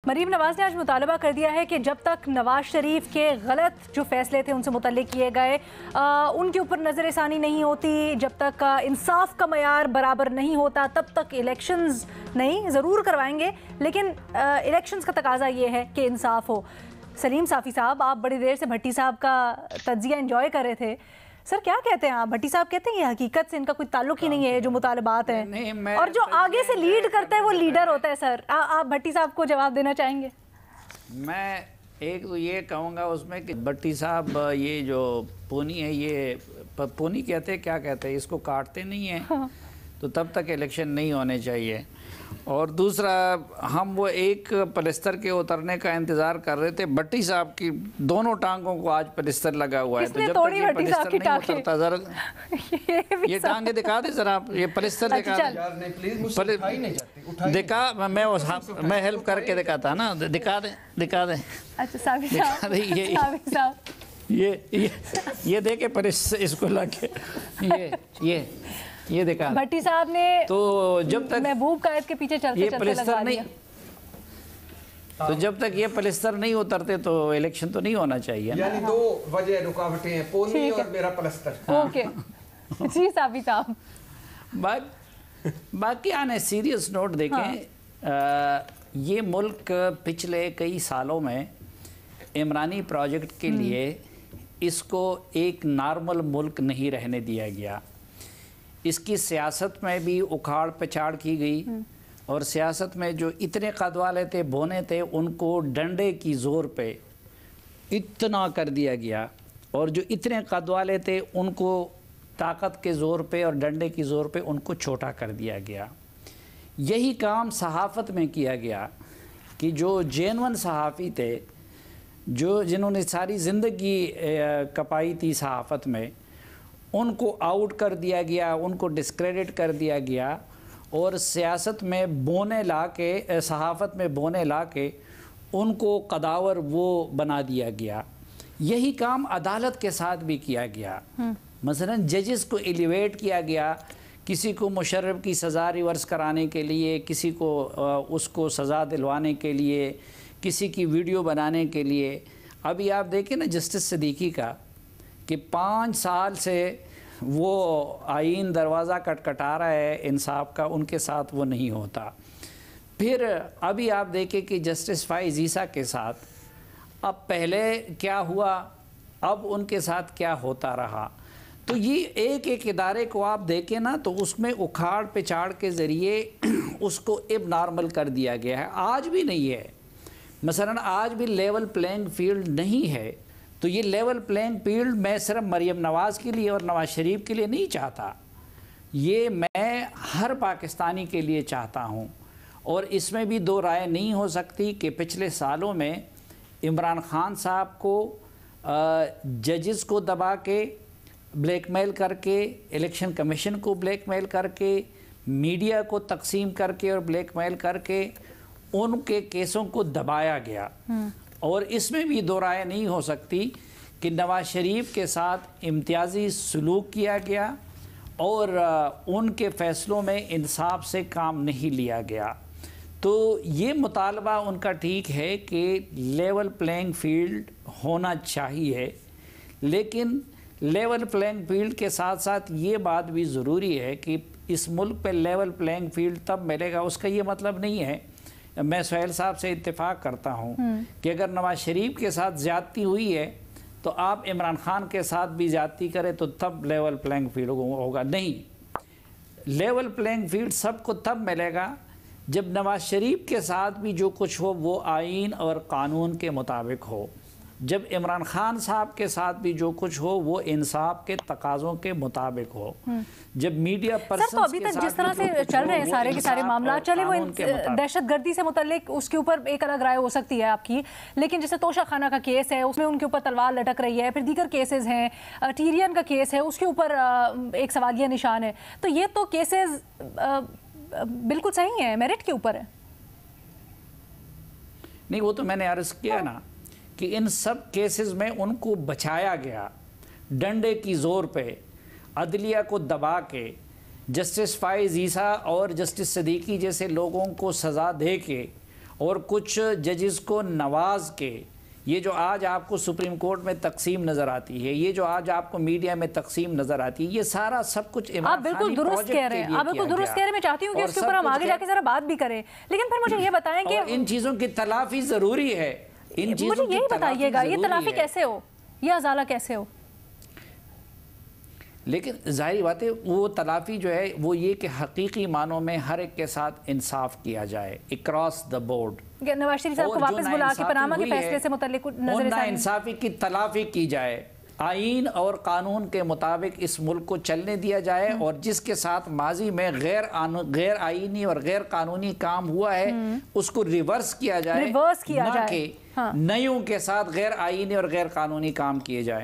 مریم نواز نے آج مطالبہ کر دیا ہے کہ جب تک نواز شریف کے غلط جو فیصلے تھے ان سے متعلق کیے گئے ان کے اوپر نظر ثانی نہیں ہوتی، جب تک انصاف کا معیار برابر نہیں ہوتا، تب تک الیکشنز نہیں ضرور کروائیں گے، لیکن الیکشنز کا تقاضا یہ ہے کہ انصاف ہو۔ سلیم صافی صاحب، آپ بڑی دیر سے بھٹی صاحب کا تجزیہ انجوائے کر رہے تھے، سر کیا کہتے ہیں آپ؟ بھٹی صاحب کہتے ہیں یہ حقیقت سے ان کا کوئی تعلق ہی نہیں ہے، جو مطالبات ہیں، اور جو آگے سے لیڈ کرتا ہے وہ لیڈر ہوتا ہے۔ سر آپ بھٹی صاحب کو جواب دینا چاہیں گے؟ میں ایک تو یہ کہوں گا اس میں کہ بھٹی صاحب یہ جو پونی ہے، یہ پونی کہتے ہیں، کیا کہتے ہیں، اس کو کاٹتے نہیں ہیں تو تب تک الیکشن نہیں ہونے چاہیے۔ اور دوسرا، ہم وہ ایک پلستر کے اترنے کا انتظار کر رہے تھے، بھٹی صاحب کی دونوں ٹانگوں کو آج پلستر لگا ہوا ہے، تو جب تک یہ پلستر نہیں اترتا، ذرا یہ ٹانگیں دکھا دیں ذرا، یہ پلستر دکھا دیں، دکھا، میں ہیلپ کر کے دکھاتا نا، دکھا دیں اچھا صاحب، یہ دیکھیں پلستر اس کو لگ کے یہ دیکھا بھٹی صاحب نے تو جب تک محبوب قائد کے پیچھے چلتے یہ چلتے پلستر لگا نہیں، تو جب تک یہ پلستر نہیں اترتے تو الیکشن تو نہیں ہونا چاہیے۔ یعنی دو وجہ رکاوٹیں ہیں، پونی اور میرا پلستر۔ اوکے جی صافی صاحب، باقی آنے سیریس نوٹ دیکھیں، یہ ملک پچھلے کئی سالوں میں عمرانی پروجیکٹ کے لیے اس کو ایک نارمل ملک نہیں رہنے دیا گیا۔ اس کی سیاست میں بھی اکھاڑ پچھاڑ کی گئی، اور سیاست میں جو اتنے قد والے تھے، بونے تھے، ان کو ڈنڈے کی زور پہ اتنا کر دیا گیا، اور جو اتنے قد والے تھے ان کو طاقت کے زور پہ اور ڈنڈے کی زور پہ ان کو چھوٹا کر دیا گیا۔ یہی کام صحافت میں کیا گیا کہ جو جینون صحافی تھے، جنہوں نے ساری زندگی کپائی تھی صحافت میں، ان کو آؤٹ کر دیا گیا، ان کو ڈسکریڈٹ کر دیا گیا، اور سیاست میں بونے لا کے، صحافت میں بونے لا کے ان کو قداور وہ بنا دیا گیا۔ یہی کام عدالت کے ساتھ بھی کیا گیا۔ مثلا ججز کو ایلیویٹ کیا گیا، کسی کو مشرف کی سزا ریورس کرانے کے لیے، کسی کو اس کو سزا دلوانے کے لیے، کسی کی ویڈیو بنانے کے لیے۔ ابھی آپ دیکھیں نا جسٹس صدیقی کا، کہ 5 سال سے وہ آئین دروازہ کٹکھٹا رہا ہے انصاف کا، ان کے ساتھ وہ نہیں ہوتا۔ پھر ابھی آپ دیکھیں کہ جسٹس فائز عیسیٰ کے ساتھ اب پہلے کیا ہوا، اب ان کے ساتھ کیا ہوتا رہا۔ تو یہ ایک ایک ادارے کو آپ دیکھیں نا، تو اس میں اکھاڑ پچھاڑ کے ذریعے اس کو اب نارمل کر دیا گیا ہے۔ آج بھی نہیں ہے، مثلا آج بھی لیول پلینگ فیلڈ نہیں ہے۔ تو یہ لیول پلینگ فیلڈ میں صرف مریم نواز کے لیے اور نواز شریف کے لیے نہیں چاہتا، یہ میں ہر پاکستانی کے لیے چاہتا ہوں۔ اور اس میں بھی دو رائے نہیں ہو سکتی کہ پچھلے سالوں میں عمران خان صاحب کو ججز کو دبا کے، بلیک میل کر کے، الیکشن کمیشن کو بلیک میل کر کے، میڈیا کو تقسیم کر کے اور بلیک میل کر کے ان کے کیسوں کو دبایا گیا۔ اور اس میں بھی دو رائے نہیں ہو سکتی کہ نواز شریف کے ساتھ امتیازی سلوک کیا گیا اور ان کے فیصلوں میں انصاف سے کام نہیں لیا گیا۔ تو یہ مطالبہ ان کا ٹھیک ہے کہ لیول پلینگ فیلڈ ہونا چاہیے، لیکن لیول پلینگ فیلڈ کے ساتھ ساتھ یہ بات بھی ضروری ہے کہ اس ملک پہ لیول پلینگ فیلڈ تب ملے گا، اس کا یہ مطلب نہیں ہے، میں سہیل صاحب سے اتفاق کرتا ہوں کہ اگر نواز شریف کے ساتھ زیادتی ہوئی ہے تو آپ عمران خان کے ساتھ بھی زیادتی کریں تو تب لیول پلینگ فیلڈ ہوگا۔ نہیں، لیول پلینگ فیلڈ سب کو تب ملے گا جب نواز شریف کے ساتھ بھی جو کچھ ہو وہ آئین اور قانون کے مطابق ہو، جب عمران خان صاحب کے ساتھ بھی جو کچھ ہو وہ انصاف کے تقاضوں کے مطابق ہو، جب میڈیا پرسنز تو ابھی تک جس طرح سے چل رہے ہیں سارے کے سارے معاملات، چلے وہ دہشت گردی سے متعلق اس کے اوپر ایک الگ رائے ہو سکتی ہے آپ کی، لیکن جیسے توشہ خانہ کا کیس ہے، اس میں ان کے اوپر تلوار لٹک رہی ہے، پھر دیگر کیسز ہیں، ٹیرین کا کیس ہے، اس کے اوپر ایک سوالیہ نشان ہے، تو یہ تو کیسز بالکل صحیح ہیں، میرٹ کے اوپر ہے۔ نہیں، وہ تو میں نے عرض کیا نا کہ ان سب کیسز میں ان کو بچایا گیا ڈنڈے کی زور پہ، عدلیہ کو دبا کے، جسٹس فائز عیسیٰ اور جسٹس صدیقی جیسے لوگوں کو سزا دے کے، اور کچھ ججز کو نواز کے یہ جو آج آپ کو سپریم کورٹ میں تقسیم نظر آتی ہے، یہ جو آج آپ کو میڈیا میں تقسیم نظر آتی ہے، یہ سارا سب کچھ آپ بالکل درست کہہ رہے ہیں، آپ بالکل درست کہہ رہے ہیں. میں چاہتی ہوں کہ اس کے اوپر ہم آگے جا کے ذرا بات بھی کریں، لیکن پھر مجھے یہ بتائیں کہ ان چیزوں کی تلافی ضروری ہے. ان چیزوں مجھے کی یہی بتائیے گا، یہ ضروری تلافی ہے. کیسے ہو، یہ ازالہ کیسے ہو؟ لیکن ظاہری بات ہے وہ تلافی جو ہے وہ یہ کہ حقیقی معنوں میں ہر ایک کے ساتھ انصاف کیا جائے across the board. Nawaz Sharif صاحب کو واپس بلا کے پاناما کے فیصلے سے متعلق نظر ثانی انصافی کی تلافی کی جائے، آئین اور قانون کے مطابق اس ملک کو چلنے دیا جائے، اور جس کے ساتھ ماضی میں غیر آئینی اور غیر قانونی کام ہوا ہے اس کو ریورس کیا جائے، نہ کہ نیوں کے ساتھ غیر آئینی اور غیر قانونی کام کیے جائیں.